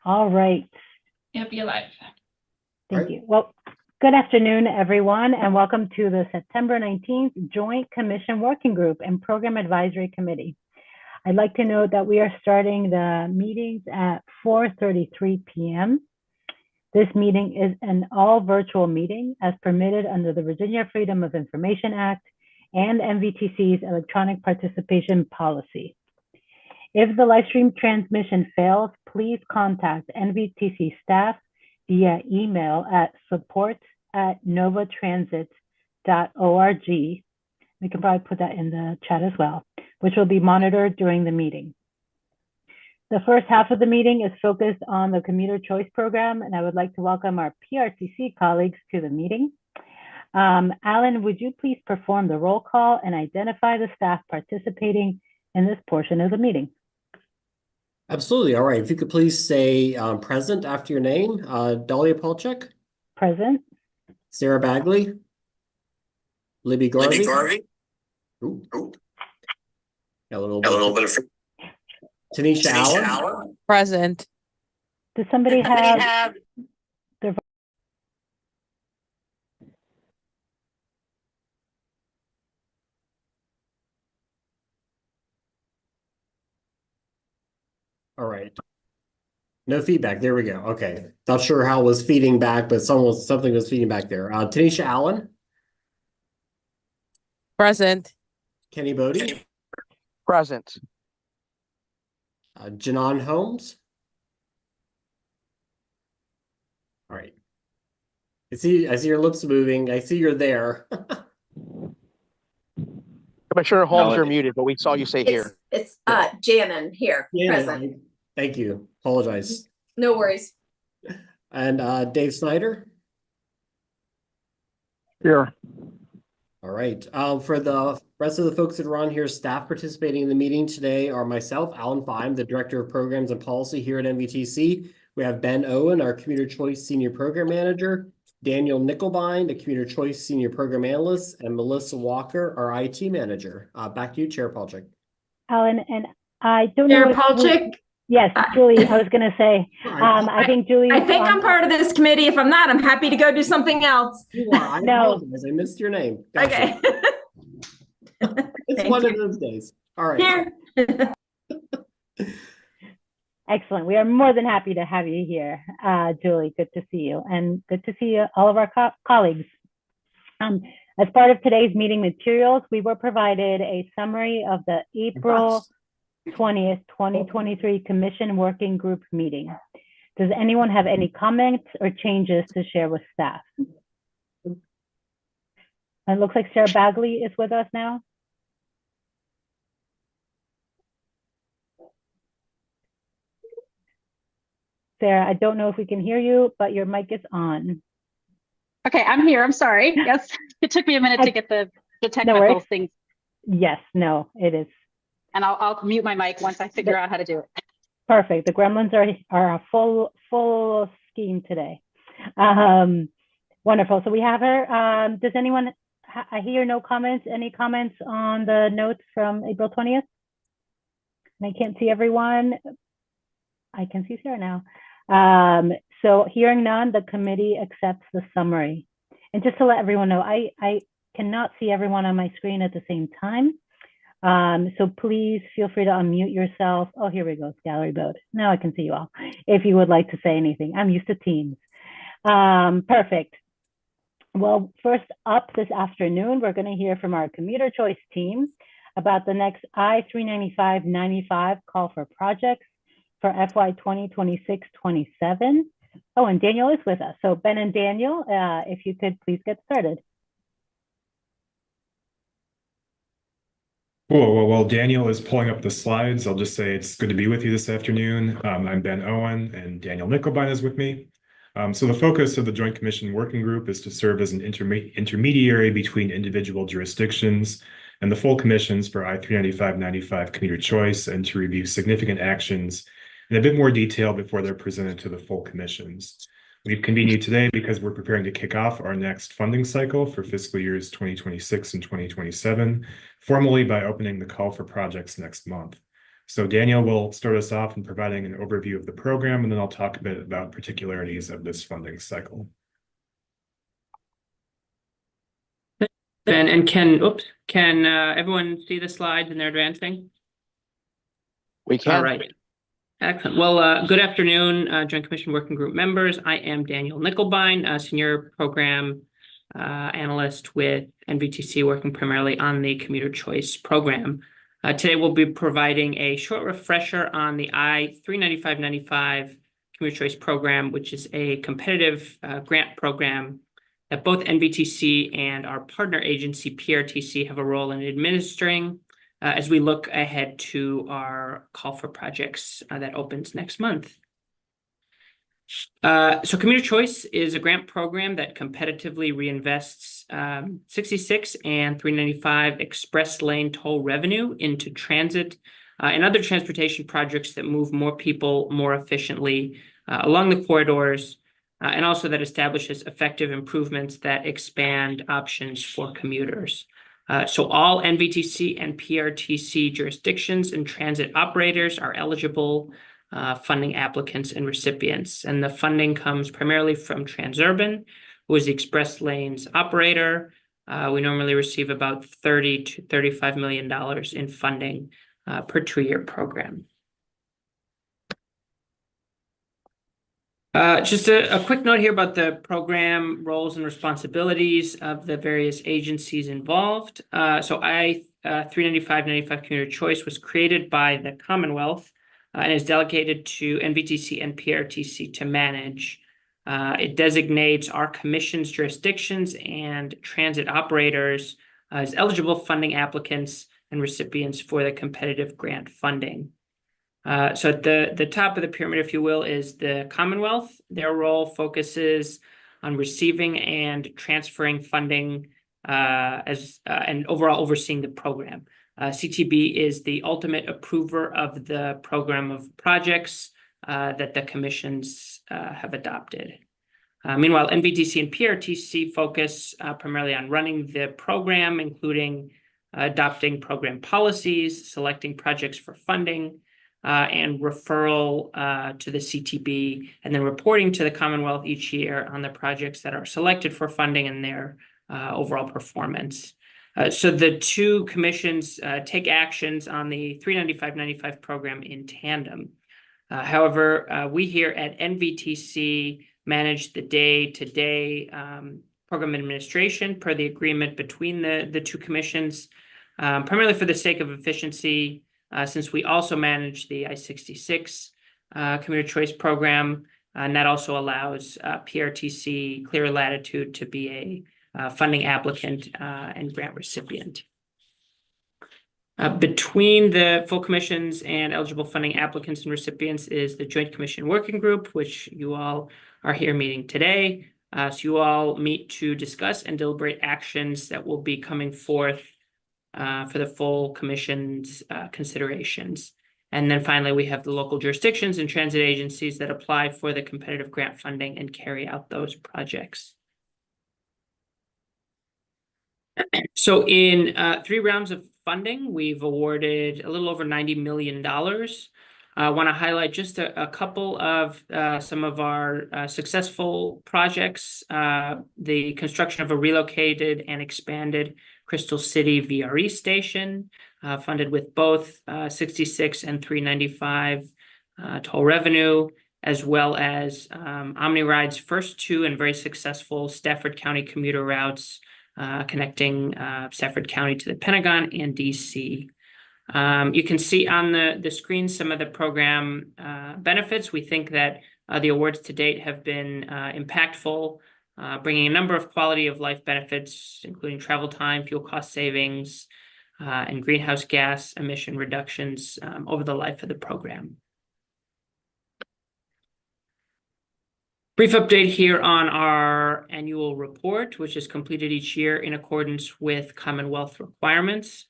All right. It'll be live. Thank you. Well, good afternoon, everyone, and welcome to the September 19th Joint Commission Working Group and Program Advisory Committee. I'd like to note that we are starting the meetings at 4:33 p.m. This meeting is an all virtual meeting as permitted under the Virginia Freedom of Information Act and NVTC's electronic participation policy. If the live stream transmission fails, please contact NVTC staff via email at support@novatransit.org. We can probably put that in the chat as well, which will be monitored during the meeting. The first half of the meeting is focused on the commuter choice program, and I would like to welcome our PRTC colleagues to the meeting. Alan, would you please perform the roll call and identify the staff participating in this portion of the meeting? Absolutely. All right. If you could please say present after your name. Dahlia Polchek. Present. Sarah Bagley. Libby Garvey. Ooh. Got a little bit of Tanisha Allen. Present. Does somebody have their... All right. No feedback. There we go. Okay. Not sure how it was feeding back, but something was feeding back there. Tanisha Allen. Present. Kenny Bodie. Present. Janon Holmes. All right. I see your lips moving. I see you're there. Commissioner Holmes, you're muted, but we saw you say here. It's Janan here, present. Thank you. Apologize. No worries. And Dave Snyder. Here. All right. For the rest of the folks that are on here, staff participating in the meeting today are myself, Alan Feim, the Director of Programs and Policy here at NVTC. We have Ben Owen, our Commuter Choice Senior Program Manager, Daniel Nickelbein, the Commuter Choice Senior Program Analyst, and Melissa Walker, our IT Manager. Back to you, Chair Polchek. Alan, and I don't know. Chair Polchek? Yes, Julie, I was going to say, I think Julie. I think I'm part of this committee. If I'm not, I'm happy to go do something else. You are. I apologize. I missed your name. Gotcha. Okay. It's one of those days. All right. Here. Excellent. We are more than happy to have you here, Julie. Good to see you, and good to see all of our colleagues. As part of today's meeting materials, we were provided a summary of the April 20th, 2023 Commission Working Group meeting. Does anyone have any comments or changes to share with staff? It looks like Sarah Bagley is with us now. Sarah, I don't know if we can hear you, but your mic is on. Okay, I'm here. I'm sorry. Yes, it took me a minute to get the technical things. Yes, no, it is. And I'll mute my mic once I figure out how to do it. Perfect. The gremlins are a full scheme today. Wonderful. So we have her. Does anyone? I hear no comments. Any comments on the notes from April 20th? I can't see everyone. I can see Sarah now. So hearing none, the committee accepts the summary. And just to let everyone know, I cannot see everyone on my screen at the same time. So please feel free to unmute yourself. Oh, here we go, it's gallery mode. Now I can see you all. If you would like to say anything, I'm used to Teams. Perfect. Well, first up this afternoon, we're going to hear from our commuter choice team about the next I-395-95 call for projects for FY 2026-27. Oh, and Daniel is with us. So Ben and Daniel, if you could please get started. Cool. Well, while Daniel is pulling up the slides, I'll just say it's good to be with you this afternoon. I'm Ben Owen, and Daniel Nickelbein is with me. So the focus of the Joint Commission Working Group is to serve as an intermediary between individual jurisdictions and the full commissions for I-395-95 commuter choice, and to review significant actions in a bit more detail before they're presented to the full commissions. We've convened you today because we're preparing to kick off our next funding cycle for fiscal years 2026 and 2027, formally by opening the call for projects next month. So Daniel will start us off in providing an overview of the program, and then I'll talk a bit about particularities of this funding cycle. Ben, and can everyone see the slides and they're advancing? We can. All right. Excellent. Well, good afternoon, Joint Commission Working Group members. I am Daniel Nickelbein, a Senior Program Analyst with NVTC, working primarily on the Commuter Choice Program. Today, we'll be providing a short refresher on the I-395-95 Commuter Choice Program, which is a competitive grant program that both NVTC and our partner agency, PRTC, have a role in administering as we look ahead to our call for projects that opens next month. So Commuter Choice is a grant program that competitively reinvests 66 and 395 express lane toll revenue into transit and other transportation projects that move more people more efficiently along the corridors, and also that establishes effective improvements that expand options for commuters. So all NVTC and PRTC jurisdictions and transit operators are eligible funding applicants and recipients. And the funding comes primarily from Transurban, who is the express lanes operator. We normally receive about $30 to $35 million in funding per 2-year program. Just a quick note here about the program roles and responsibilities of the various agencies involved. So I-395-95 Commuter Choice was created by the Commonwealth and is delegated to NVTC and PRTC to manage. It designates our commission's jurisdictions and transit operators as eligible funding applicants and recipients for the competitive grant funding. So at the top of the pyramid, if you will, is the Commonwealth. Their role focuses on receiving and transferring funding and overall overseeing the program. CTB is the ultimate approver of the program of projects that the commissions have adopted. Meanwhile, NVTC and PRTC focus primarily on running the program, including adopting program policies, selecting projects for funding, and referral to the CTB, and then reporting to the Commonwealth each year on the projects that are selected for funding and their overall performance. So the two commissions take actions on the 395-95 program in tandem. However, we here at NVTC manage the day-to-day program administration per the agreement between the two commissions, primarily for the sake of efficiency, since we also manage the I-66 Commuter Choice Program, and that also allows PRTC clear latitude to be a funding applicant and grant recipient. Between the full commissions and eligible funding applicants and recipients is the Joint Commission Working Group, which you all are here meeting today. So you all meet to discuss and deliberate actions that will be coming forth for the full commission's considerations. And then finally, we have the local jurisdictions and transit agencies that apply for the competitive grant funding and carry out those projects. So in 3 rounds of funding, we've awarded a little over $90 million. I want to highlight just a couple of some of our successful projects. The construction of a relocated and expanded Crystal City VRE station, funded with both 66 and 395 toll revenue, as well as OmniRide's first 2 and very successful Stafford County commuter routes connecting Stafford County to the Pentagon and DC. You can see on the screen some of the program benefits. We think that the awards to date have been impactful, bringing a number of quality of life benefits, including travel time, fuel cost savings, and greenhouse gas emission reductions over the life of the program. Brief update here on our annual report, which is completed each year in accordance with Commonwealth requirements.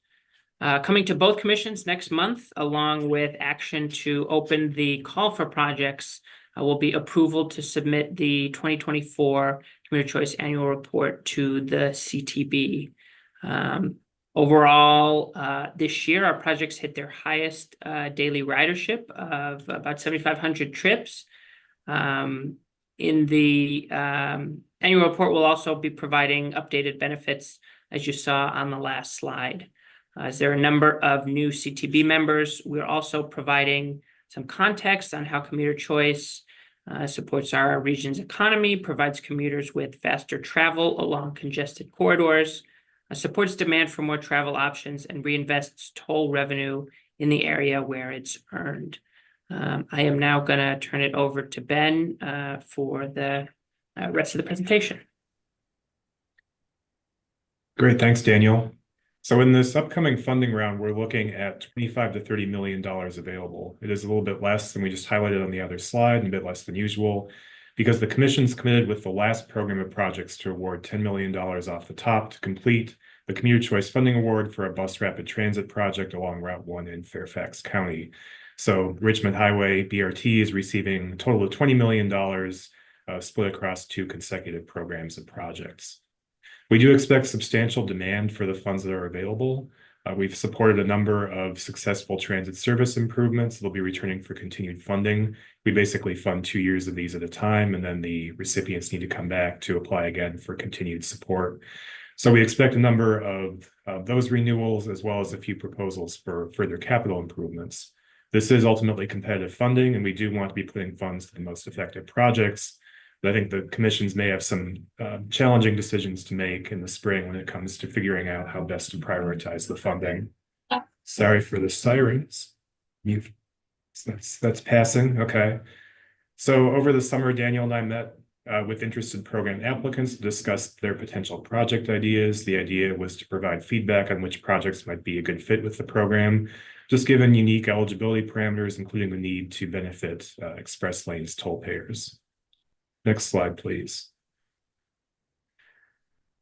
Coming to both commissions next month, along with action to open the call for projects, will be approval to submit the 2024 Commuter Choice Annual Report to the CTB. Overall, this year, our projects hit their highest daily ridership of about 7,500 trips. In the annual report, we'll also be providing updated benefits, as you saw on the last slide. As there are a number of new CTB members, we're also providing some context on how commuter choice supports our region's economy, provides commuters with faster travel along congested corridors, supports demand for more travel options, and reinvests toll revenue in the area where it's earned. I am now going to turn it over to Ben for the rest of the presentation. Great, thanks, Daniel. So in this upcoming funding round, we're looking at $25 to $30 million available. It is a little bit less than we just highlighted on the other slide, and a bit less than usual, because the Commission's committed with the last program of projects to award $10 million off the top to complete the Commuter Choice Funding Award for a bus rapid transit project along Route 1 in Fairfax County. So Richmond Highway BRT is receiving a total of $20 million split across 2 consecutive programs and projects. We do expect substantial demand for the funds that are available. We've supported a number of successful transit service improvements. They'll be returning for continued funding. We basically fund 2 years of these at a time, and then the recipients need to come back to apply again for continued support. So we expect a number of those renewals, as well as a few proposals for further capital improvements. This is ultimately competitive funding, and we do want to be putting funds to the most effective projects. But I think the commissions may have some challenging decisions to make in the spring when it comes to figuring out how best to prioritize the funding. Sorry for the sirens. That's passing. Okay. So over the summer, Daniel and I met with interested program applicants to discuss their potential project ideas. The idea was to provide feedback on which projects might be a good fit with the program, just given unique eligibility parameters, including the need to benefit express lanes toll payers. Next slide, please.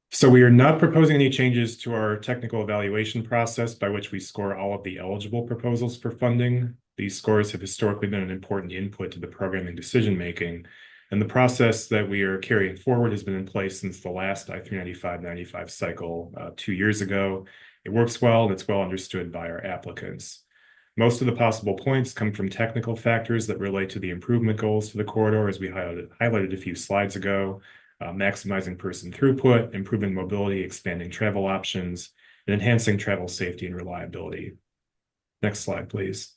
So we are not proposing any changes to our technical evaluation process by which we score all of the eligible proposals for funding. These scores have historically been an important input to the programming decision-making, and the process that we are carrying forward has been in place since the last I-395-95 cycle 2 years ago. It works well, and it's well understood by our applicants. Most of the possible points come from technical factors that relate to the improvement goals for the corridor, as we highlighted a few slides ago, maximizing person throughput, improving mobility, expanding travel options, and enhancing travel safety and reliability. Next slide, please.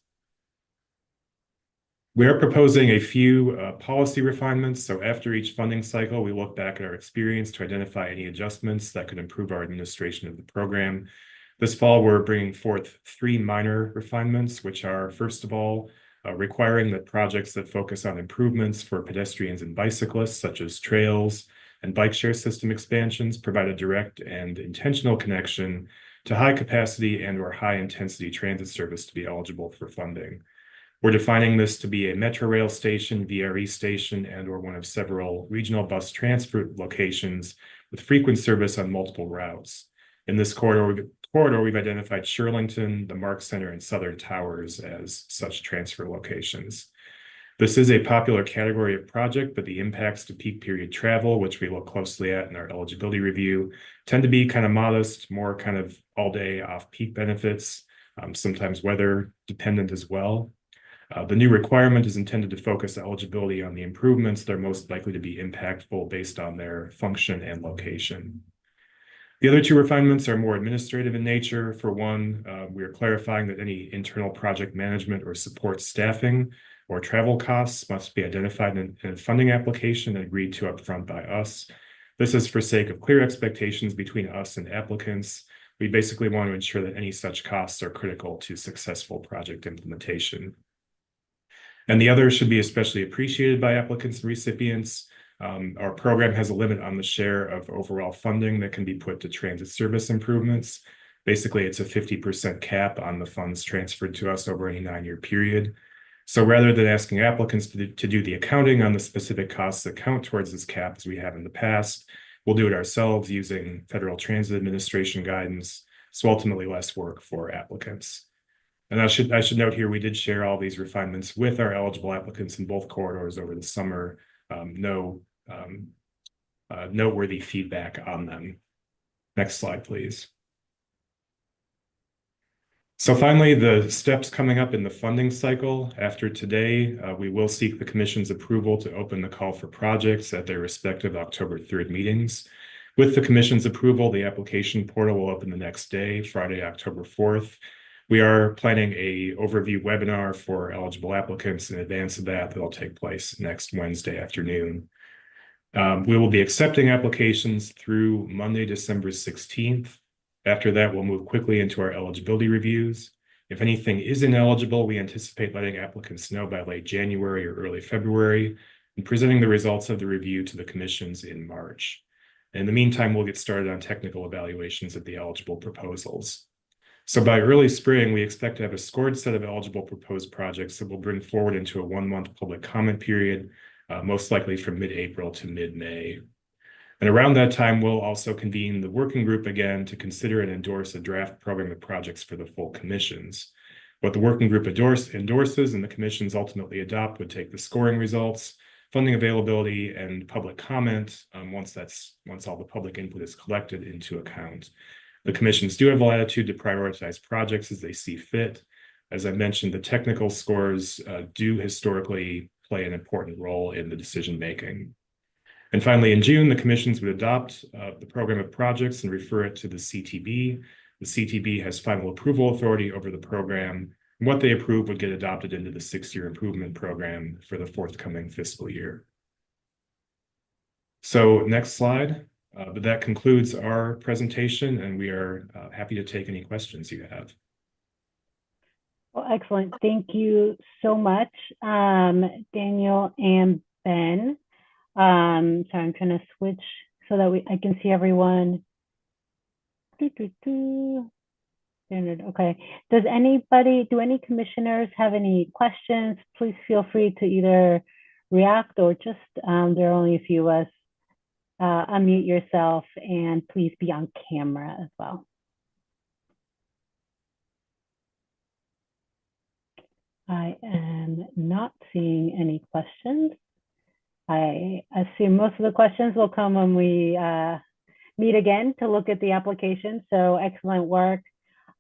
We are proposing a few policy refinements. So after each funding cycle, we look back at our experience to identify any adjustments that could improve our administration of the program. This fall, we're bringing forth 3 minor refinements, which are, first of all, requiring that projects that focus on improvements for pedestrians and bicyclists, such as trails and bike share system expansions, provide a direct and intentional connection to high capacity and/or high intensity transit service to be eligible for funding. We're defining this to be a metro rail station, VRE station, and/or one of several regional bus transfer locations with frequent service on multiple routes. In this corridor, we've identified Shirlington, the Mark Center, and Southern Towers as such transfer locations. This is a popular category of project, but the impacts to peak period travel, which we look closely at in our eligibility review, tend to be kind of modest, more kind of all-day off-peak benefits, sometimes weather dependent as well. The new requirement is intended to focus eligibility on the improvements that are most likely to be impactful based on their function and location. The other 2 refinements are more administrative in nature. For one, we are clarifying that any internal project management or support staffing or travel costs must be identified in a funding application and agreed to upfront by us. This is for sake of clear expectations between us and applicants. We basically want to ensure that any such costs are critical to successful project implementation. And the other should be especially appreciated by applicants and recipients. Our program has a limit on the share of overall funding that can be put to transit service improvements. Basically, it's a 50% cap on the funds transferred to us over any 9-year period. So rather than asking applicants to do the accounting on the specific costs that count towards this cap as we have in the past, we'll do it ourselves using Federal Transit Administration guidance. So ultimately less work for applicants. And I should note here, we did share all these refinements with our eligible applicants in both corridors over the summer. No noteworthy feedback on them. Next slide, please. So finally, the steps coming up in the funding cycle. After today, we will seek the Commission's approval to open the call for projects at their respective October 3rd meetings. With the Commission's approval, the application portal will open the next day, Friday, October 4th. We are planning a overview webinar for eligible applicants in advance of that. That'll take place next Wednesday afternoon. We will be accepting applications through Monday, December 16th. After that, we'll move quickly into our eligibility reviews. If anything is ineligible, we anticipate letting applicants know by late January or early February and presenting the results of the review to the commissions in March. In the meantime, we'll get started on technical evaluations of the eligible proposals. So by early spring, we expect to have a scored set of eligible proposed projects that will bring forward into a 1-month public comment period, most likely from mid-April to mid-May. And around that time, we'll also convene the working group again to consider and endorse a draft program of projects for the full commissions. What the working group endorses and the commissions ultimately adopt would take the scoring results, funding availability, and public comment once all the public input is collected into account. The commissions do have the latitude to prioritize projects as they see fit. As I mentioned, the technical scores do historically play an important role in the decision making. And finally, in June, the commissions would adopt the program of projects and refer it to the CTB. The CTB has final approval authority over the program. And what they approve would get adopted into the 6-year improvement program for the forthcoming fiscal year. So next slide. But that concludes our presentation, and we are happy to take any questions you have. Well, excellent. Thank you so much, Daniel and Ben. Sorry, I'm trying to switch so that I can see everyone. Okay. Do any commissioners have any questions? Please feel free to either react or just, there are only a few of us, unmute yourself and please be on camera as well. I am not seeing any questions. I assume most of the questions will come when we meet again to look at the application. So excellent work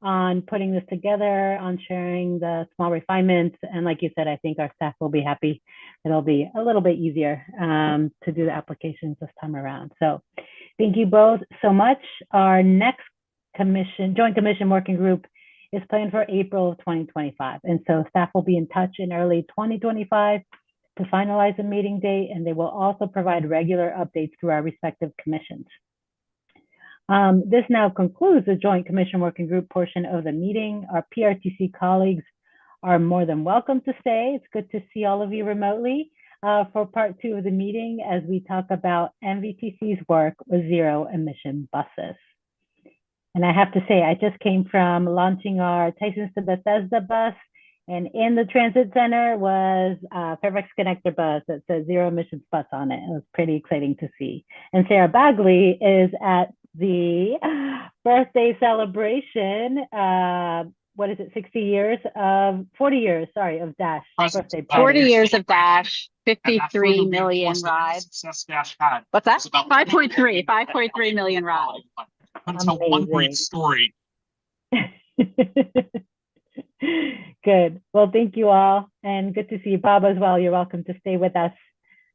on putting this together, on sharing the small refinements. And like you said, I think our staff will be happy. It'll be a little bit easier to do the applications this time around. So thank you both so much. Our next joint commission working group is planned for April of 2025. And so staff will be in touch in early 2025 to finalize the meeting date, and they will also provide regular updates through our respective commissions. This now concludes the Joint Commission Working Group portion of the meeting. Our PRTC colleagues are more than welcome to stay. It's good to see all of you remotely for part 2 of the meeting as we talk about NVTC's work with zero-emission buses. And I have to say, I just came from launching our Tysons to Bethesda bus, and in the transit center was a Fairfax Connector bus that says zero emissions bus on it. It was pretty exciting to see. And Sarah Bagley is at the birthday celebration. What is it, 40 years, sorry, of Dash. Birthday 40 years of Dash, 53 million rides. What's that? 5.3 million rides. That's a one great story. Good. Well, thank you all, and good to see you, Bob, as well. You're welcome to stay with us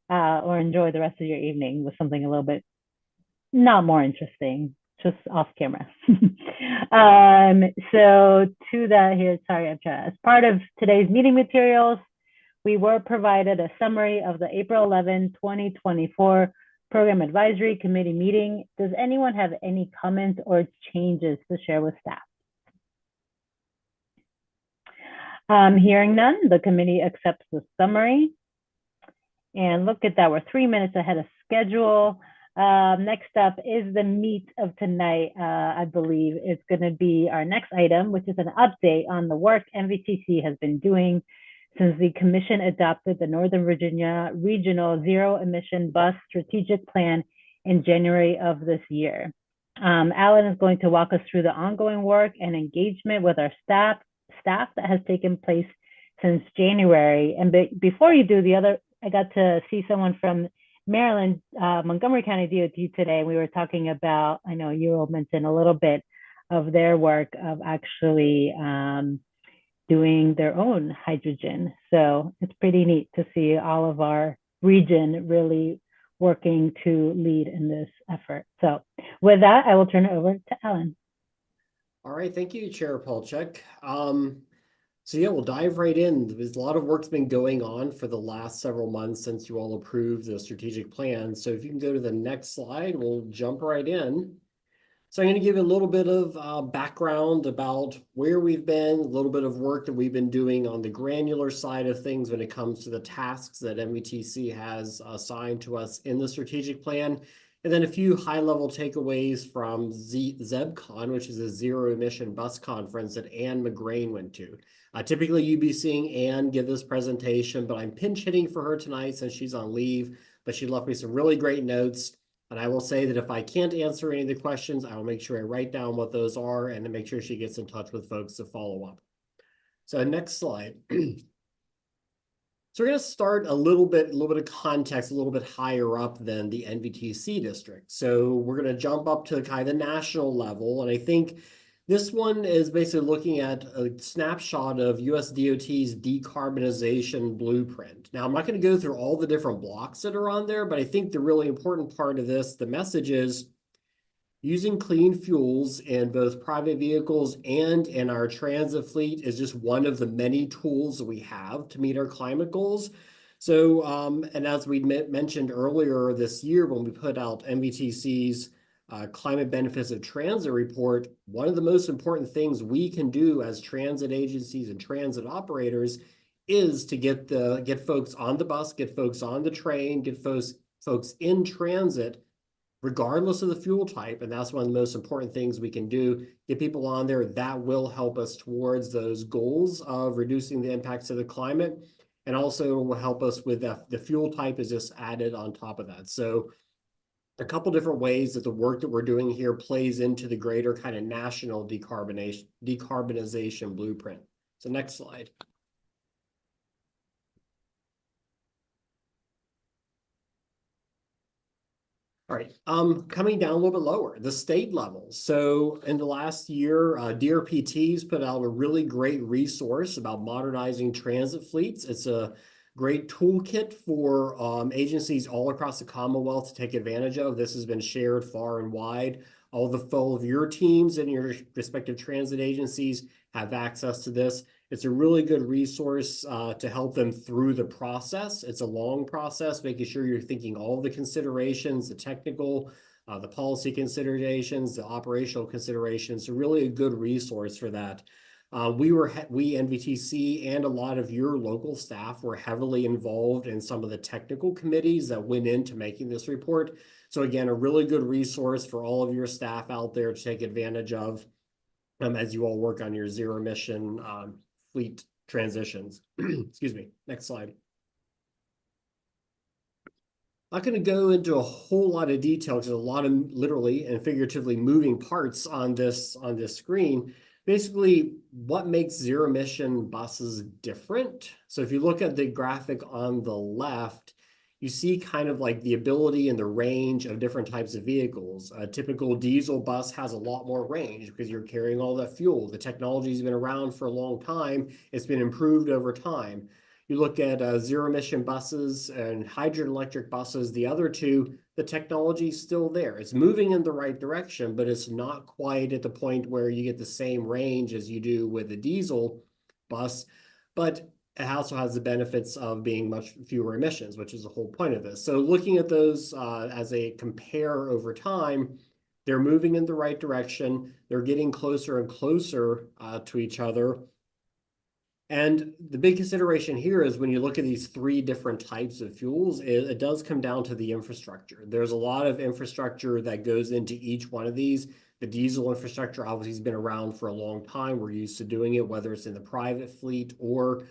or enjoy the rest of your evening with something a little bit not more interesting, just off camera. So to that here, sorry, as part of today's meeting materials, we were provided a summary of the April 11, 2024 Program Advisory Committee meeting. Does anyone have any comments or changes to share with staff? Hearing none, the committee accepts the summary. And look at that, we're 3 minutes ahead of schedule. Next up is the meat of tonight, I believe. It's going to be our next item, which is an update on the work NVTC has been doing since the commission adopted the Northern Virginia Regional Zero Emission Bus Strategic Plan in January of this year. Alan is going to walk us through the ongoing work and engagement with our staff that has taken place since January. And before you do I got to see someone from Maryland, Montgomery County DOT today. We were talking about, I know you all mentioned a little bit of their work of actually doing their own hydrogen. So it's pretty neat to see all of our region really working to lead in this effort. So with that, I will turn it over to Ellen. All right, thank you, Chair Polchek. So yeah, we'll dive right in. There's a lot of work's been going on for the last several months since you all approved the strategic plan. So if you can go to the next slide, we'll jump right in. So I'm going to give you a little bit of background about where we've been, a little bit of work that we've been doing on the granular side of things when it comes to the tasks that NVTC has assigned to us in the strategic plan, and then a few high-level takeaways from ZebCon, which is a zero-emission bus conference that Anne McGrain went to. Typically, you'd be seeing Anne give this presentation, but I'm pinch hitting for her tonight since she's on leave, but she left me some really great notes. And I will say that if I can't answer any of the questions, I will make sure I write down what those are and to make sure she gets in touch with folks to follow up. So next slide. So we're going to start a little bit of context, a little bit higher up than the NVTC district. So we're going to jump up to kind of the national level. And I think this one is basically looking at a snapshot of US DOT's decarbonization blueprint. Now, I'm not going to go through all the different blocks that are on there, but I think the really important part of this, the message is using clean fuels in both private vehicles and in our transit fleet is just one of the many tools that we have to meet our climate goals. So, and as we mentioned earlier this year when we put out NVTC's Climate Benefits of Transit report, one of the most important things we can do as transit agencies and transit operators is to get folks on the bus, get folks on the train, get folks in transit, regardless of the fuel type. And that's one of the most important things we can do, get people on there. That will help us towards those goals of reducing the impacts of the climate. And also will help us with the fuel type is just added on top of that. So a couple different ways that the work that we're doing here plays into the greater kind of national decarbonization blueprint. So next slide. All right, coming down a little bit lower, the state level. So in the last year, DRPT's put out a really great resource about modernizing transit fleets. It's a great toolkit for agencies all across the Commonwealth to take advantage of. This has been shared far and wide. All of your teams and your respective transit agencies have access to this. It's a really good resource to help them through the process. It's a long process, making sure you're thinking all the considerations, the technical, the policy considerations, the operational considerations. So really a good resource for that. We NVTC and a lot of your local staff were heavily involved in some of the technical committees that went into making this report. So again, a really good resource for all of your staff out there to take advantage of as you all work on your zero emission fleet transitions. Excuse me. Next slide. I'm not going to go into a whole lot of detail because there's a lot of literally and figuratively moving parts on this screen. Basically, what makes zero emission buses different? So if you look at the graphic on the left, you see kind of like the ability and the range of different types of vehicles. A typical diesel bus has a lot more range because you're carrying all that fuel. The technology's been around for a long time. It's been improved over time. You look at zero emission buses and hydrogen electric buses, the other two, the technology's still there. It's moving in the right direction, but it's not quite at the point where you get the same range as you do with a diesel bus. But it also has the benefits of being much fewer emissions, which is the whole point of this. So looking at those as a compare over time, they're moving in the right direction. They're getting closer and closer to each other. And the big consideration here is when you look at these three different types of fuels, it does come down to the infrastructure. There's a lot of infrastructure that goes into each one of these. The diesel infrastructure obviously has been around for a long time. We're used to doing it, whether it's in the private fleet or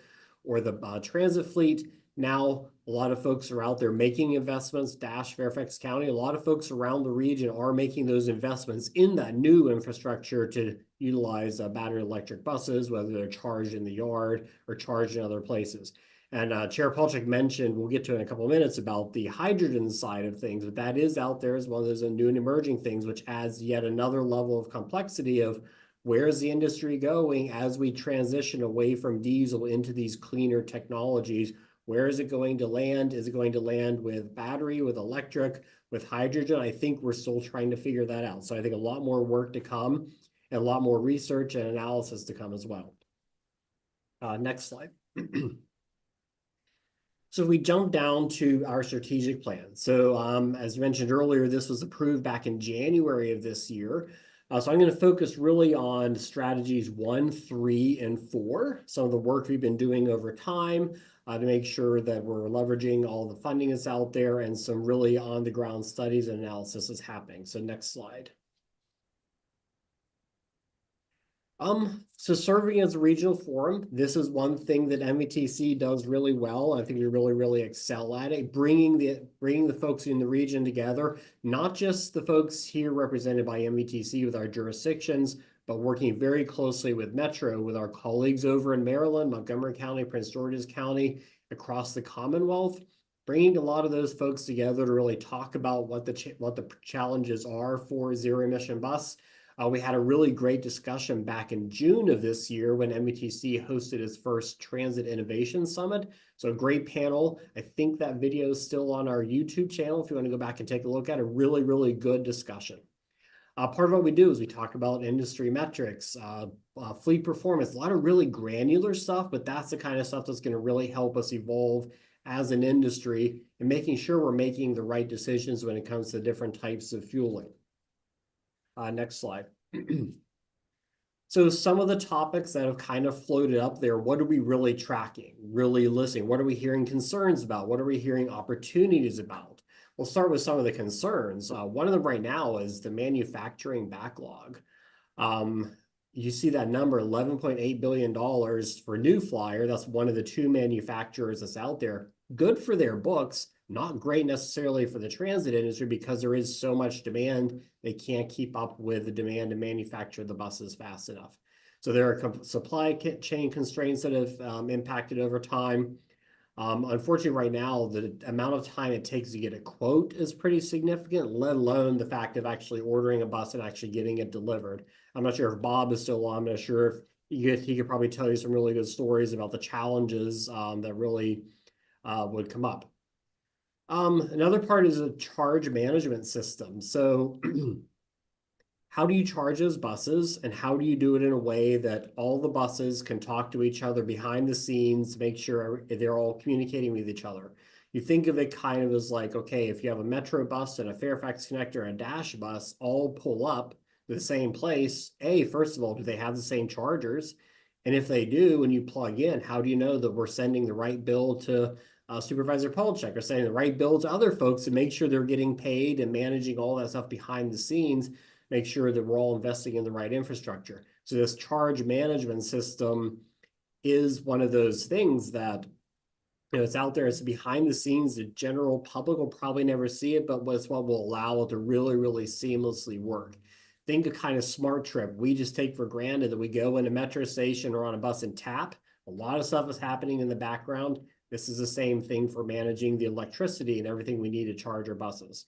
the transit fleet. Now, a lot of folks are out there making investments. Fairfax County, a lot of folks around the region are making those investments in that new infrastructure to utilize battery electric buses, whether they're charged in the yard or charged in other places. And Chair Polchak mentioned, we'll get to in a couple of minutes, about the hydrogen side of things, but that is out there as well as a new and emerging things, which adds yet another level of complexity of where's the industry going as we transition away from diesel into these cleaner technologies. Where is it going to land? Is it going to land with battery, with electric, with hydrogen? I think we're still trying to figure that out. So I think a lot more work to come and a lot more research and analysis to come as well. Next slide. So we jump down to our strategic plan. So as mentioned earlier, this was approved back in January of this year. So I'm going to focus really on strategies 1, 3, and 4. Some of the work we've been doing over time to make sure that we're leveraging all the funding that's out there, and some really on the ground studies and analysis is happening. So next slide. So serving as a regional forum, this is one thing that NVTC does really well. I think we really excel at it, bringing the folks in the region together, not just the folks here represented by NVTC with our jurisdictions, but working very closely with Metro, with our colleagues over in Maryland, Montgomery County, Prince George's County, across the Commonwealth, bringing a lot of those folks together to really talk about what the challenges are for zero emission bus. We had a really great discussion back in June of this year when NVTC hosted its first Transit Innovation Summit. So a great panel. I think that video is still on our YouTube channel if you want to go back and take a look at it. Really good discussion. Part of what we do is we talk about industry metrics, fleet performance, a lot of really granular stuff, but that's the kind of stuff that's going to really help us evolve as an industry and making sure we're making the right decisions when it comes to different types of fueling. Next slide. So some of the topics that have kind of floated up there, what are we really tracking, really listening? What are we hearing concerns about? What are we hearing opportunities about? We'll start with some of the concerns. One of them right now is the manufacturing backlog. You see that number, $11.8 billion for New Flyer. That's one of the 2 manufacturers that's out there. Good for their books, not great necessarily for the transit industry because there is so much demand. They can't keep up with the demand to manufacture the buses fast enough. So there are supply chain constraints that have impacted over time. Unfortunately, right now, the amount of time it takes to get a quote is pretty significant, let alone the fact of actually ordering a bus and actually getting it delivered. I'm not sure if Bob is still on. I'm not sure if he could probably tell you some really good stories about the challenges that really would come up. Another part is a charge management system. So how do you charge those buses, and how do you do it in a way that all the buses can talk to each other behind the scenes, make sure they're all communicating with each other? You think of it kind of as like, okay, if you have a Metro bus and a Fairfax connector and a Dash bus all pull up to the same place, first of all, do they have the same chargers? And if they do, when you plug in, how do you know that we're sending the right bill to Supervisor Polchak, or sending the right bill to other folks to make sure they're getting paid and managing all that stuff behind the scenes, make sure that we're all investing in the right infrastructure? So this charge management system is one of those things that, it's out there. It's behind the scenes. The general public will probably never see it, but it's what will allow it to really seamlessly work. Think of kind of Smart Trip. We just take for granted that we go in a metro station or on a bus and tap. A lot of stuff is happening in the background. This is the same thing for managing the electricity and everything we need to charge our buses.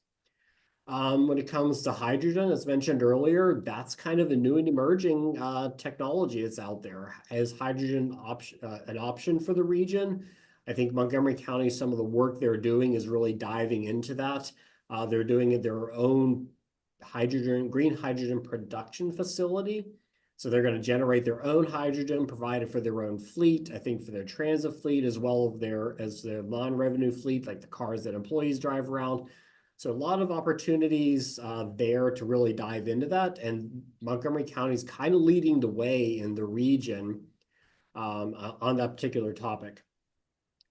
When it comes to hydrogen, as mentioned earlier, that's kind of a new and emerging technology that's out there. Is hydrogen an option for the region? I think Montgomery County, some of the work they're doing is really diving into that. They're doing their own green hydrogen production facility. So they're going to generate their own hydrogen, provide it for their own fleet, I think for their transit fleet, as well as their non-revenue fleet, like the cars that employees drive around. So a lot of opportunities there to really dive into that. And Montgomery County is kind of leading the way in the region on that particular topic.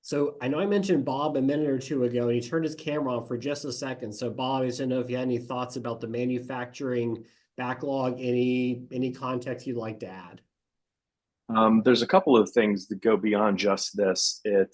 So I know I mentioned Bob a minute or two ago, and he turned his camera on for just a second. So Bob, I just didn't know if you had any thoughts about the manufacturing backlog, any context you'd like to add. There's a couple of things that go beyond just this. There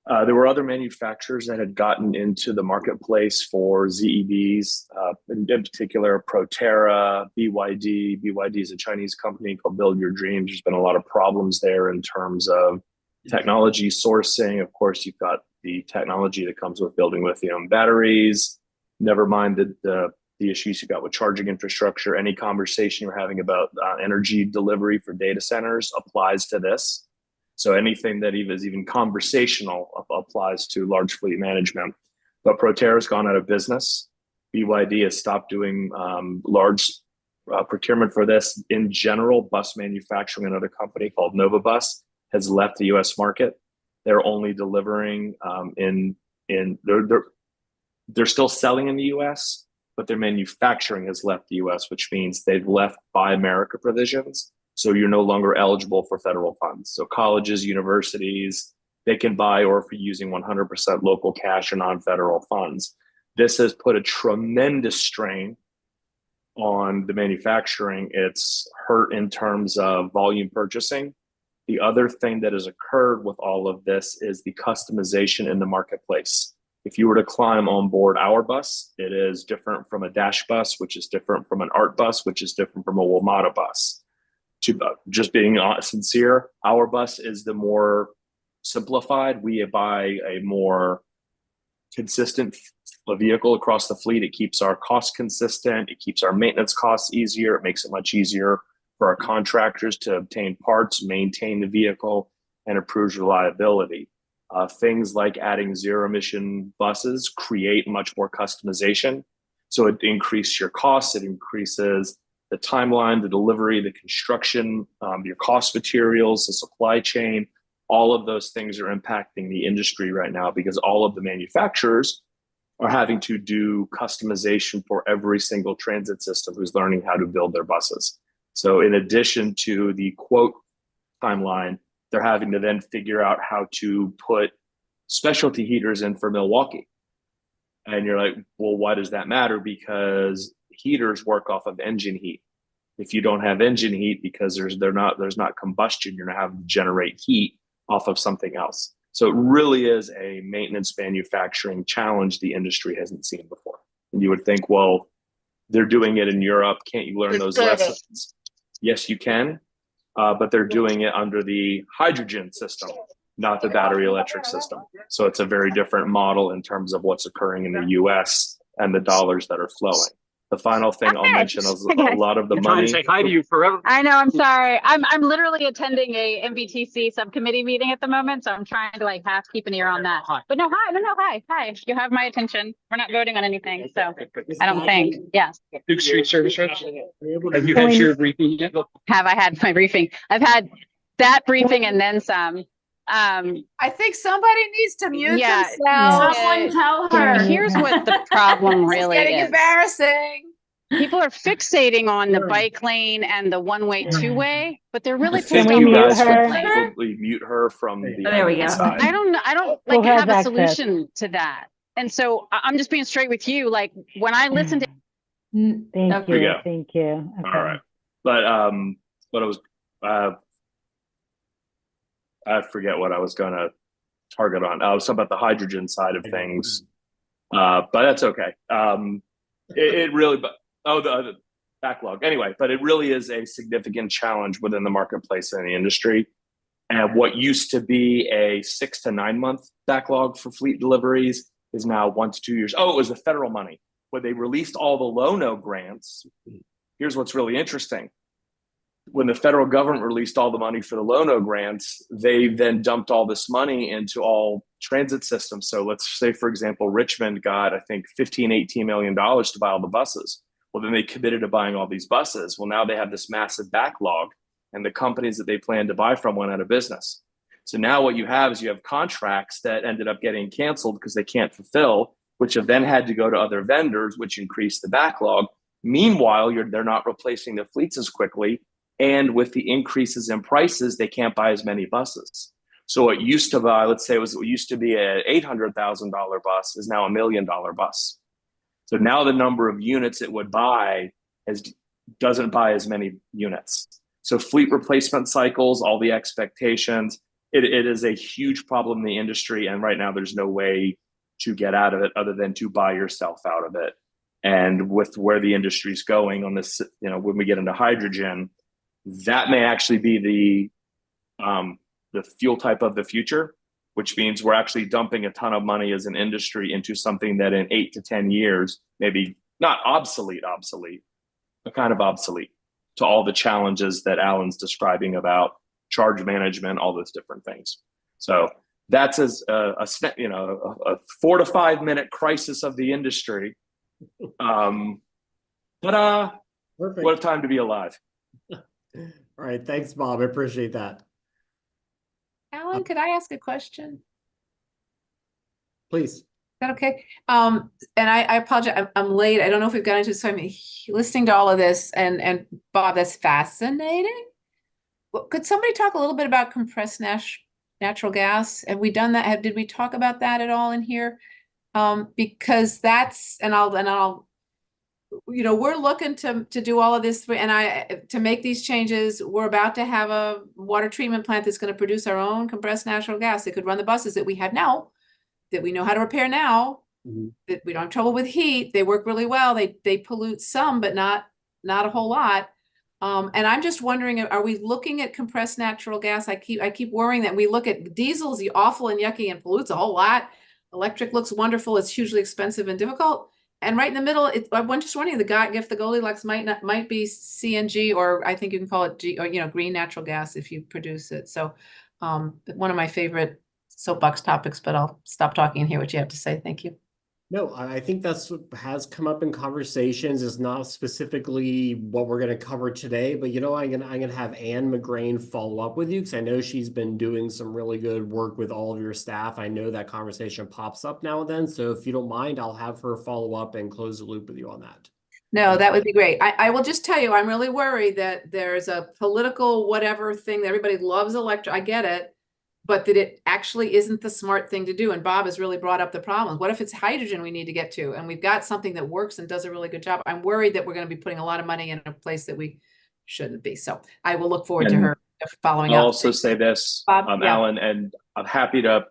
were other manufacturers that had gotten into the marketplace for ZEBs, in particular Proterra, BYD. BYD is a Chinese company called Build Your Dreams. There's been a lot of problems there in terms of technology sourcing. Of course, you've got the technology that comes with building lithium batteries. Never mind the issues you've got with charging infrastructure. Any conversation you're having about energy delivery for data centers applies to this. So anything that is even conversational applies to large fleet management. But Proterra's gone out of business. BYD has stopped doing large procurement for this. In general, bus manufacturing, another company called Nova Bus, has left the U.S. market. They're only delivering they're still selling in the U.S., but their manufacturing has left the U.S., which means they've left Buy America provisions. So you're no longer eligible for federal funds. So colleges, universities, they can buy or for using 100% local cash and non-federal funds. This has put a tremendous strain on the manufacturing. It's hurt in terms of volume purchasing. The other thing that has occurred with all of this is the customization in the marketplace. If you were to climb on board our bus, it is different from a Dash bus, which is different from an Art bus, which is different from a WMATA bus. Just being sincere, our bus is the more simplified. We buy a more consistent vehicle across the fleet. It keeps our costs consistent. It keeps our maintenance costs easier. It makes it much easier for our contractors to obtain parts, maintain the vehicle, and improves reliability. Things like adding zero emission buses create much more customization. So it increases your costs. It increases the timeline, the delivery, the construction, your cost materials, the supply chain. All of those things are impacting the industry right now because all of the manufacturers are having to do customization for every single transit system who's learning how to build their buses. So in addition to the quote timeline, they're having to then figure out how to put specialty heaters in for Milwaukee. And you're like, well, why does that matter? Because heaters work off of engine heat. If you don't have engine heat, because there's not combustion, you're gonna have to generate heat off of something else. So it really is a maintenance manufacturing challenge the industry hasn't seen before. And you would think, well, they're doing it in Europe. Can't you learn those lessons? Yes, you can. But they're doing it under the hydrogen system, not the battery electric system. So it's a very different model in terms of what's occurring in the US and the dollars that are flowing. The final thing I'll mention is a lot of the money. Say hi to you forever. I know, I'm sorry. I'm literally attending a NVTC subcommittee meeting at the moment, so I'm trying to like half keep an ear on that. But no, hi. You have my attention. We're not voting on anything, so I don't think. Yes. Duke Street Service Reps. Have you had your briefing yet? Have I had my briefing? I've had that briefing and then some. I think somebody needs to mute Yeah. themselves. Someone tell her. Here's what the problem really It's getting is. embarrassing. People are fixating on the bike lane and the one-way, two-way, but they're really I think pissed we off. you mute guys her? could probably mute her from the There we go. inside. I don't Who like has have a access? solution to that. And so I'm just being straight with you. Like when I listen to Thank Okay. we you, go. thank you. Okay. All right. But what I was I forget what I was gonna target on. I was talking about the hydrogen side of things. But that's okay. It really the backlog. Anyway, but it really is a significant challenge within the marketplace and the industry. And what used to be a 6 to 9 month backlog for fleet deliveries is now 1 to 2 years. Oh, it was the federal money. When they released all the low-no grants, here's what's really interesting. When the federal government released all the money for the low-no grants, they then dumped all this money into all transit systems. So let's say, for example, Richmond got, I think, $15-18 million to buy all the buses. Well, then they committed to buying all these buses. Well, now they have this massive backlog, and the companies that they planned to buy from went out of business. So now what you have is you have contracts that ended up getting canceled because they can't fulfill, which have then had to go to other vendors, which increased the backlog. Meanwhile, they're not replacing the fleets as quickly. And with the increases in prices, they can't buy as many buses. So what used to buy, let's say it used to be an $800,000 bus is now $1 million bus. So now the number of units it would buy doesn't buy as many units. So fleet replacement cycles, all the expectations, it is a huge problem in the industry. And right now there's no way to get out of it other than to buy yourself out of it. And with where the industry's going on this, when we get into hydrogen, that may actually be the fuel type of the future, which means we're actually dumping a ton of money as an industry into something that in 8 to 10 years, maybe not obsolete, but kind of obsolete to all the challenges that Alan's describing about charge management, all those different things. So that's a 4 to 5 minute crisis of the industry. But Perfect. what a time to be alive. All right, thanks, Bob. I appreciate that. Alan, could I ask a question? Please. Is that okay? And I apologize, I'm late. I don't know if we've got into, so I'm listening to all of this, and Bob, that's fascinating. Well, could somebody talk a little bit about compressed natural gas? Have we done that? Did we talk about that at all in here? Because that's, and I'll, we're looking to do all of this, and to make these changes. We're about to have a water treatment plant that's going to produce our own compressed natural gas that could run the buses that we have now, that we know how to repair now, that we don't have trouble with heat. They work really well. They pollute some, but not a whole lot. And I'm just wondering, are we looking at compressed natural gas? I keep worrying that we look at diesel's awful and yucky and pollutes a whole lot. Electric looks wonderful. It's hugely expensive and difficult. And right in the middle, I'm just wondering if the Goldilocks might be CNG, or I think you can call it green natural gas if you produce it. So one of my favorite soapbox topics, but I'll stop talking and hear what you have to say. Thank you. No, I think that's what has come up in conversations. Is not specifically what we're going to cover today, but I'm gonna have Anne McGrain follow up with you, because I know she's been doing some really good work with all of your staff. I know that conversation pops up now and then, so if you don't mind, I'll have her follow up and close the loop with you on that. No, that would be great. I will just tell you, I'm really worried that there's a political whatever thing that everybody loves electric. I get it. But that it actually isn't the smart thing to do. And Bob has really brought up the problem. What if it's hydrogen we need to get to? And we've got something that works and does a really good job. I'm worried that we're going to be putting a lot of money in a place that we shouldn't be. So I will look forward to her following up. I'll also say this, Bob, yeah. Alan, and I'm happy to,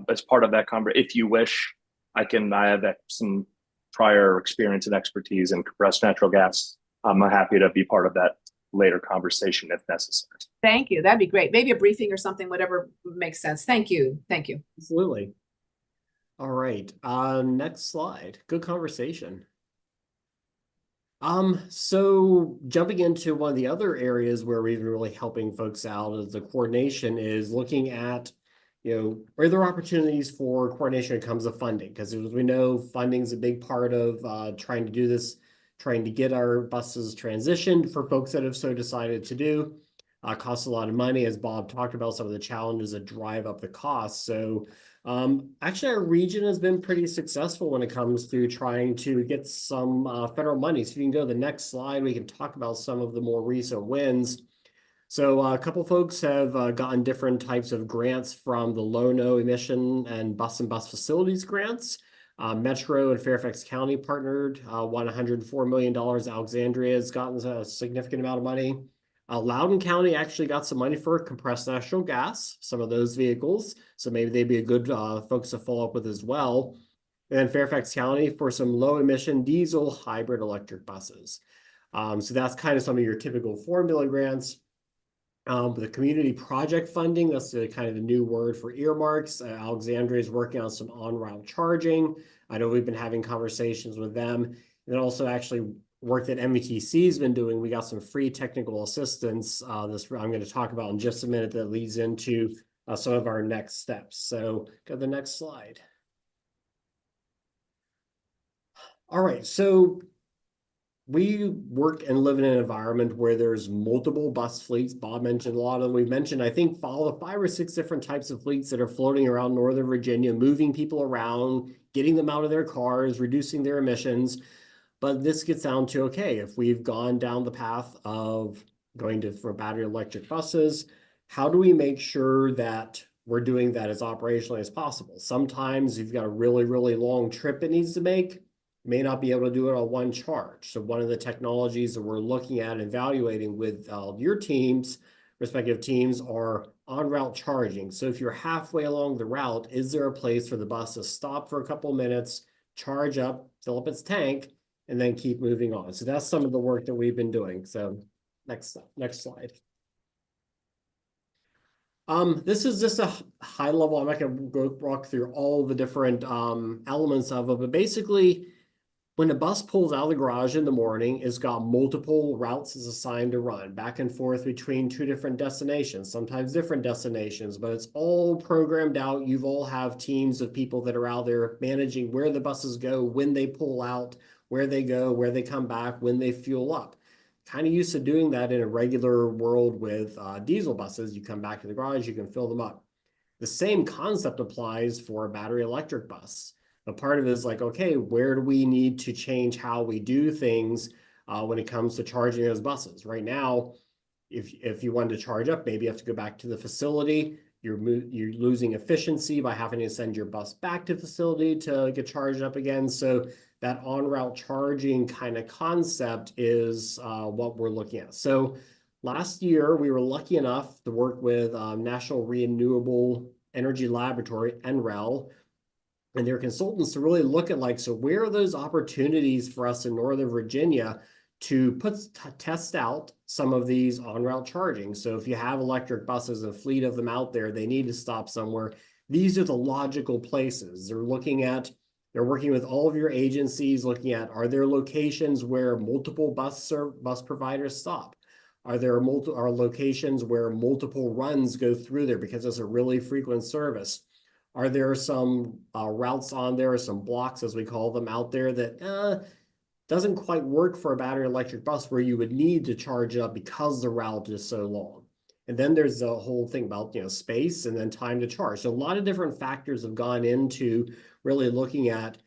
as part of that conversation, if you wish, I have some prior experience and expertise in compressed natural gas. I'm happy to be part of that later conversation if necessary. Thank you. That'd be great. Maybe a briefing or something, whatever makes sense. Thank you. Thank you. Absolutely. All right. Next slide. Good conversation. So jumping into one of the other areas where we've been really helping folks out as the coordination is looking at, are there opportunities for coordination when it comes to funding? Because as we know, funding is a big part of trying to do this, trying to get our buses transitioned for folks that have so decided to do. Costs a lot of money, as Bob talked about, some of the challenges that drive up the cost. So actually our region has been pretty successful when it comes to trying to get some federal money. So if you can go to the next slide, we can talk about some of the more recent wins. So a couple folks have gotten different types of grants from the low-no emission and bus facilities grants. Metro and Fairfax County partnered, won $104 million. Alexandria has gotten a significant amount of money. Loudoun County actually got some money for compressed natural gas, some of those vehicles. So maybe they'd be a good folks to follow up with as well. And then Fairfax County for some low emission diesel hybrid electric buses. So that's kind of some of your typical formula grants. The community project funding, that's kind of the new word for earmarks. Alexandria is working on some on-route charging. I know we've been having conversations with them. And then also actually work that NVTC has been doing. We got some free technical assistance. This I'm going to talk about in just a minute that leads into some of our next steps. So go to the next slide. All right, so we work and live in an environment where there's multiple bus fleets. Bob mentioned a lot of them. We've mentioned, I think, 5 or 6 different types of fleets that are floating around Northern Virginia, moving people around, getting them out of their cars, reducing their emissions. But this gets down to, okay, if we've gone down the path of going for battery electric buses, how do we make sure that we're doing that as operationally as possible? Sometimes you've got a really, really long trip it needs to make. May not be able to do it on one charge. So one of the technologies that we're looking at and evaluating with your teams, respective teams, are on-route charging. So if you're halfway along the route, is there a place for the bus to stop for a couple minutes, charge up, fill up its tank, and then keep moving on? So that's some of the work that we've been doing. So next slide. This is just a high level. I'm not going to go walk through all the different elements of it, but basically, when a bus pulls out of the garage in the morning, it's got multiple routes it's assigned to run back and forth between two different destinations, sometimes different destinations, but it's all programmed out. You've all have teams of people that are out there managing where the buses go, when they pull out, where they go, where they come back, when they fuel up. Kind of used to doing that in a regular world with diesel buses. You come back to the garage, you can fill them up. The same concept applies for a battery electric bus. But part of it is like, okay, where do we need to change how we do things when it comes to charging those buses? Right now, if you want to charge up, maybe you have to go back to the facility. You're losing efficiency by having to send your bus back to the facility to get charged up again. So that on-route charging kind of concept is what we're looking at. So last year, we were lucky enough to work with National Renewable Energy Laboratory, NREL, and their consultants to really look at like, so where are those opportunities for us in Northern Virginia to test out some of these on-route charging? So if you have electric buses, a fleet of them out there, they need to stop somewhere. These are the logical places. They're working with all of your agencies, looking at, are there locations where multiple bus providers stop? Are there locations where multiple runs go through there because it's a really frequent service? Are there some routes on there, some blocks as we call them out there that doesn't quite work for a battery electric bus where you would need to charge it up because the route is so long? And then there's the whole thing about, space and then time to charge. So a lot of different factors have gone into really looking at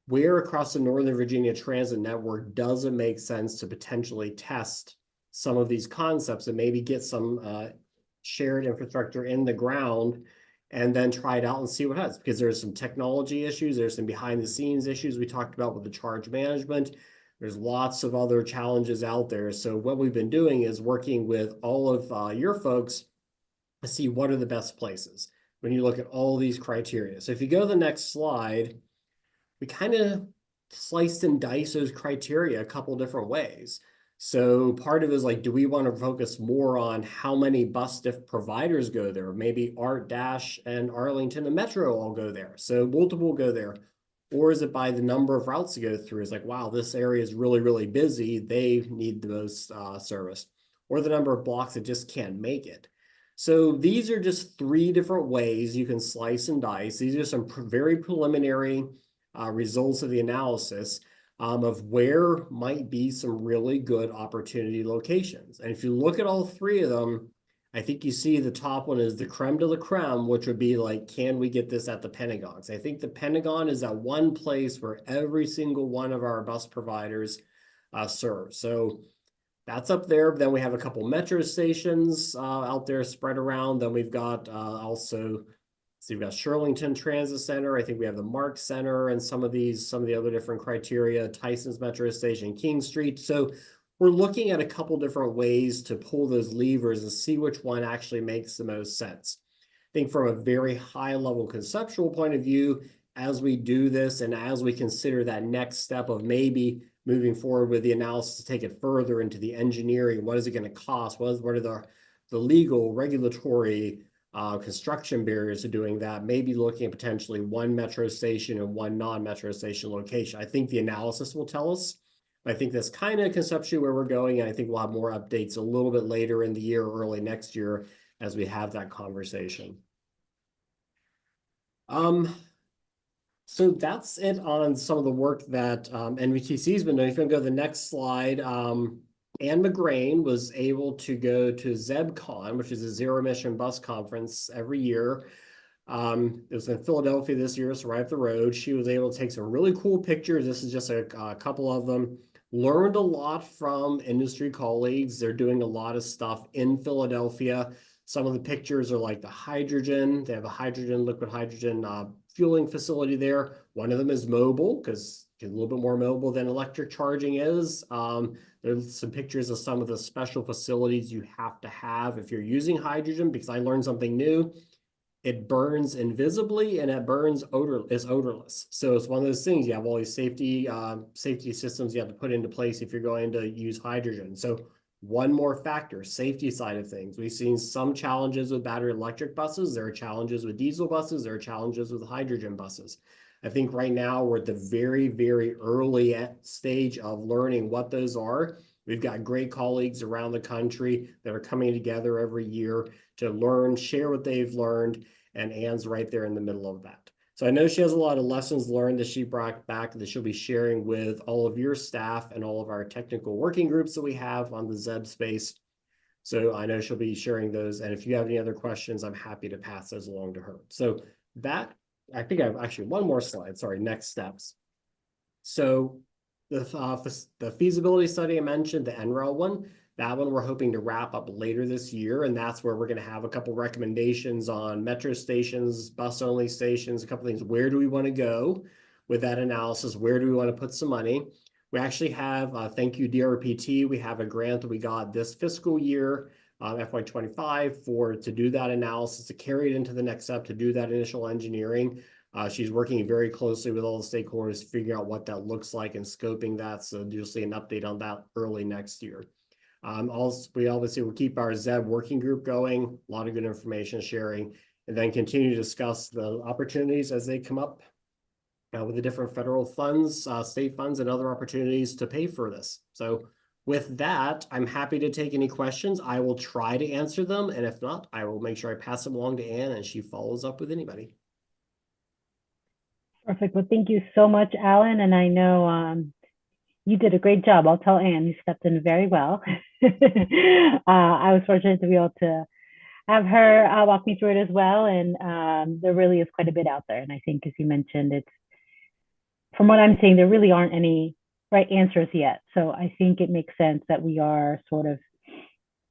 where across the Northern Virginia transit network does it make sense to potentially test some of these concepts and maybe get some shared infrastructure in the ground and then try it out and see what happens, because there's some technology issues, there's some behind the scenes issues we talked about with the charge management. There's lots of other challenges out there. So what we've been doing is working with all of your folks to see what are the best places when you look at all these criteria. So if you go to the next slide, we kind of sliced and diced those criteria a couple different ways. So part of it is like, do we want to focus more on how many bus providers go there? Maybe Art Dash and Arlington and Metro all go there, so multiple go there. Or is it by the number of routes to go through? It's like, wow, this area is really, really busy. They need the most service. Or the number of blocks that just can't make it. So these are just 3 different ways you can slice and dice. These are some very preliminary results of the analysis of where might be some really good opportunity locations. And if you look at all 3 of them, I think you see the top one is the creme de la creme, which would be like, can we get this at the Pentagon? So I think the Pentagon is that one place where every single one of our bus providers serves. So that's up there. Then we have a couple metro stations out there spread around. Then we've got also, so you've got Shirlington Transit Center. I think we have the Mark Center and some of the other different criteria, Tyson's Metro Station, King Street. So we're looking at a couple different ways to pull those levers and see which one actually makes the most sense. I think from a very high level conceptual point of view, as we do this and as we consider that next step of maybe moving forward with the analysis to take it further into the engineering, what is it going to cost? What are the legal, regulatory, construction barriers to doing that, maybe looking at potentially one metro station and one non-metro station location. I think the analysis will tell us. I think that's kind of conceptually where we're going, and I think we'll have more updates a little bit later in the year, early next year, as we have that conversation. So that's it on some of the work that NVTC has been doing. If you want to go to the next slide, Anne McGrain was able to go to ZebCon, which is a zero emission bus conference every year. It was in Philadelphia this year, so right up the road. She was able to take some really cool pictures. This is just a couple of them. Learned a lot from industry colleagues. They're doing a lot of stuff in Philadelphia. Some of the pictures are like the hydrogen. They have a liquid hydrogen fueling facility there. One of them is mobile, because it's a little bit more mobile than electric charging is. There's some pictures of some of the special facilities you have to have if you're using hydrogen, because I learned something new. It burns invisibly and it burns odorless. So it's one of those things, you have all these safety systems you have to put into place if you're going to use hydrogen. So One more factor, safety side of things. We've seen some challenges with battery electric buses. There are challenges with diesel buses. There are challenges with hydrogen buses. I think right now we're at the very, very early stage of learning what those are. We've got great colleagues around the country that are coming together every year to learn, share what they've learned, and Anne's right there in the middle of that. So I know she has a lot of lessons learned that she brought back that she'll be sharing with all of your staff and all of our technical working groups that we have on the ZEB space. So I know she'll be sharing those. And if you have any other questions, I'm happy to pass those along to her. So that, I think I have actually one more slide. Sorry, next steps. So the feasibility study I mentioned, the NREL one, that one we're hoping to wrap up later this year, and that's where we're going to have a couple recommendations on metro stations, bus-only stations, a couple things. Where do we want to go with that analysis? Where do we want to put some money? We actually have, thank you DRPT, we have a grant that we got this fiscal year, FY25, to do that analysis, to carry it into the next step, to do that initial engineering. She's working very closely with all the stakeholders, figuring out what that looks like and scoping that. So you'll see an update on that early next year. Also, we obviously will keep our ZEB working group going, a lot of good information sharing, and then continue to discuss the opportunities as they come up with the different federal funds, state funds, and other opportunities to pay for this. So with that, I'm happy to take any questions. I will try to answer them, and if not, I will make sure I pass them along to Anne and she follows up with anybody. Perfect. Well, thank you so much, Alan. And I know you did a great job. I'll tell Anne, you stepped in very well. I was fortunate to be able to have her walk me through it as well. And there really is quite a bit out there. And I think, as you mentioned, it's, from what I'm saying, there really aren't any right answers yet. So I think it makes sense that we are sort of,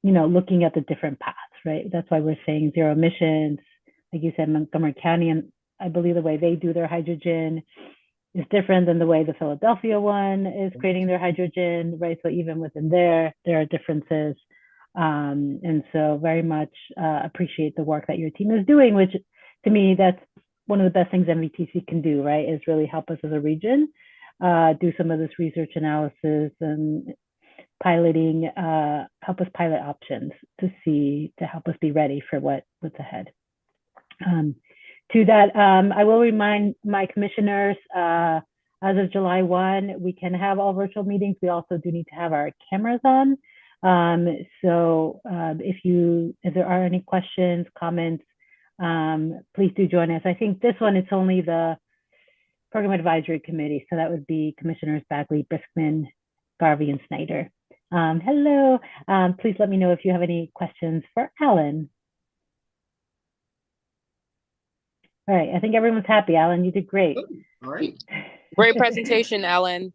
looking at the different paths, right? That's why we're saying zero emissions. Like you said, Montgomery County, and I believe the way they do their hydrogen is different than the way the Philadelphia one is creating their hydrogen, right? So even within there are differences. And so very much appreciate the work that your team is doing, which to me, that's one of the best things NVTC can do, right? Is really help us as a region, do some of this research analysis and piloting, help us pilot options to help us be ready for what's ahead. To that, I will remind my commissioners, as of July 1, we can have all virtual meetings. We also do need to have our cameras on. So if there are any questions, comments, please do join us. I think this one, it's only the Program Advisory Committee. So that would be Commissioners Bagley, Briskman, Garvey, and Snyder. Hello. Please let me know if you have any questions for Alan. All right, I think everyone's happy. Alan, you did great. All right. Great presentation, Alan.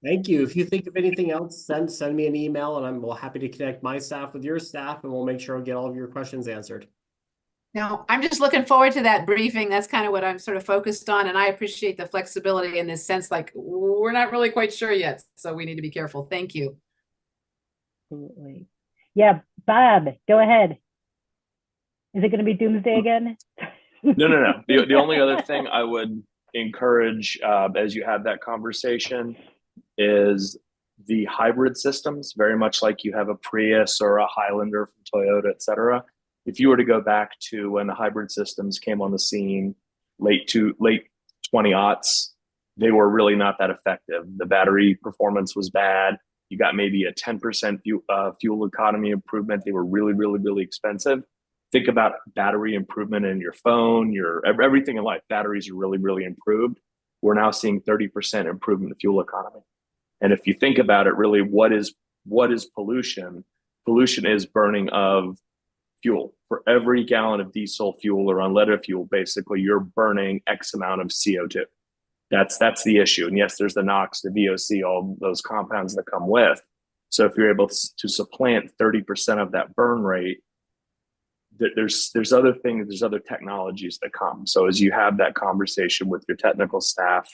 Thank you. If you think of anything else, send me an email, and I'm happy to connect my staff with your staff, and we'll make sure we get all of your questions answered. Now, I'm just looking forward to that briefing. That's kind of what I'm sort of focused on, and I appreciate the flexibility in this sense, like we're not really quite sure yet, so we need to be careful. Thank you. Absolutely. Yeah, Bob, go ahead. Is it going to be doomsday again? No. The only other thing I would encourage as you have that conversation is the hybrid systems, very much like you have a Prius or a Highlander from Toyota, et cetera. If you were to go back to when the hybrid systems came on the scene, late 20-aughts, they were really not that effective. The battery performance was bad. You got maybe a 10% fuel economy improvement. They were really, really, really expensive. Think about battery improvement in your phone, everything in life. Batteries are really, really improved. We're now seeing 30% improvement in fuel economy. And if you think about it, really, what is pollution? Pollution is burning of fuel. For every gallon of diesel fuel or unleaded fuel, basically, you're burning X amount of CO2. That's the issue. And yes, there's the NOx, the VOC, all those compounds that come with. So if you're able to supplant 30% of that burn rate, there's other things, there's other technologies that come. So as you have that conversation with your technical staff,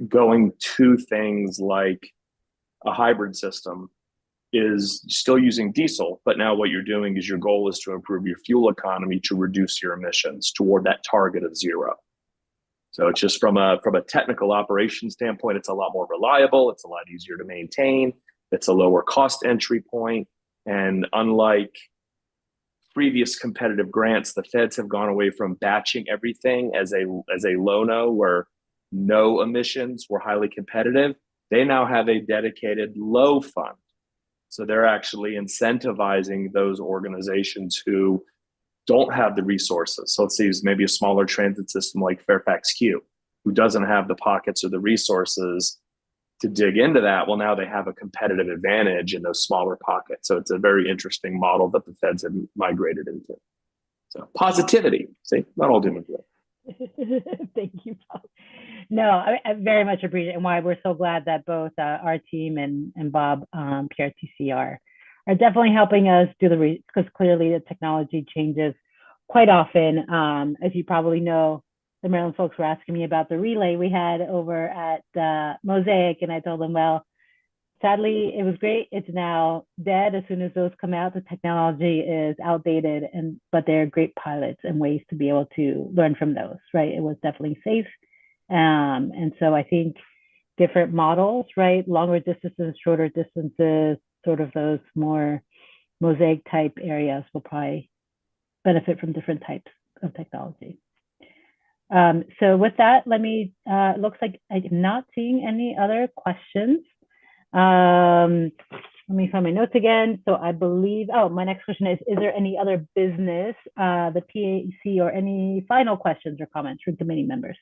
going to things like a hybrid system is still using diesel, but now what you're doing is your goal is to improve your fuel economy to reduce your emissions toward that target of zero. So it's just from a technical operation standpoint, it's a lot more reliable, it's a lot easier to maintain, It's a lower cost entry point. And unlike previous competitive grants, the feds have gone away from batching everything as a low-no where no emissions were highly competitive. They now have a dedicated low fund. So they're actually incentivizing those organizations who don't have the resources. So let's say maybe a smaller transit system like Fairfax Q, who doesn't have the pockets or the resources to dig into that. Well, now they have a competitive advantage in those smaller pockets. So it's a very interesting model that the feds have migrated into. So positivity, see, not all doom and gloom. Thank you, Bob. No, I very much appreciate it, and why we're so glad that both our team and Bob PRTC are definitely helping us do because clearly the technology changes quite often. As you probably know, the Maryland folks were asking me about the relay we had over at Mosaic, and I told them, well, sadly, it was great. It's now dead. As soon as those come out, the technology is outdated, but they're great pilots and ways to be able to learn from those, right? It was definitely safe. And so I think different models, right? Longer distances, shorter distances, sort of those more Mosaic type areas will probably benefit from different types of technology. So with that, it looks like I'm not seeing any other questions. Let me find my notes again. So I believe, my next question is there any other business, the PAC, or any final questions or comments from committee members?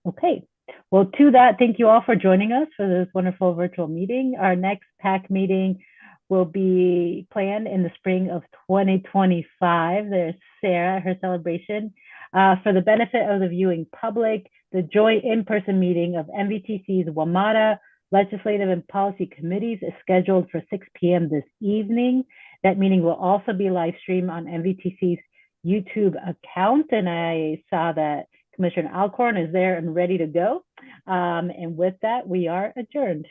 Okay, well, to that, thank you all for joining us for this wonderful virtual meeting. Our next PAC meeting will be planned in the spring of 2025. There's Sarah, her celebration. For the benefit of the viewing public, the joint in-person meeting of NVTC's WMATA Legislative and Policy Committees is scheduled for 6 p.m. this evening. That meeting will also be live streamed on NVTC's YouTube account, and I saw that Commissioner Alcorn is there and ready to go. And with that, we are adjourned.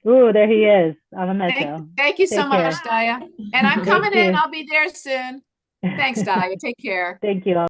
Ooh, there he is. I'm a metro. Thank you so Take care. much, Daya. And I'm Thank coming in. you. I'll be there soon. Thanks, Daya. Take care. Thank you all.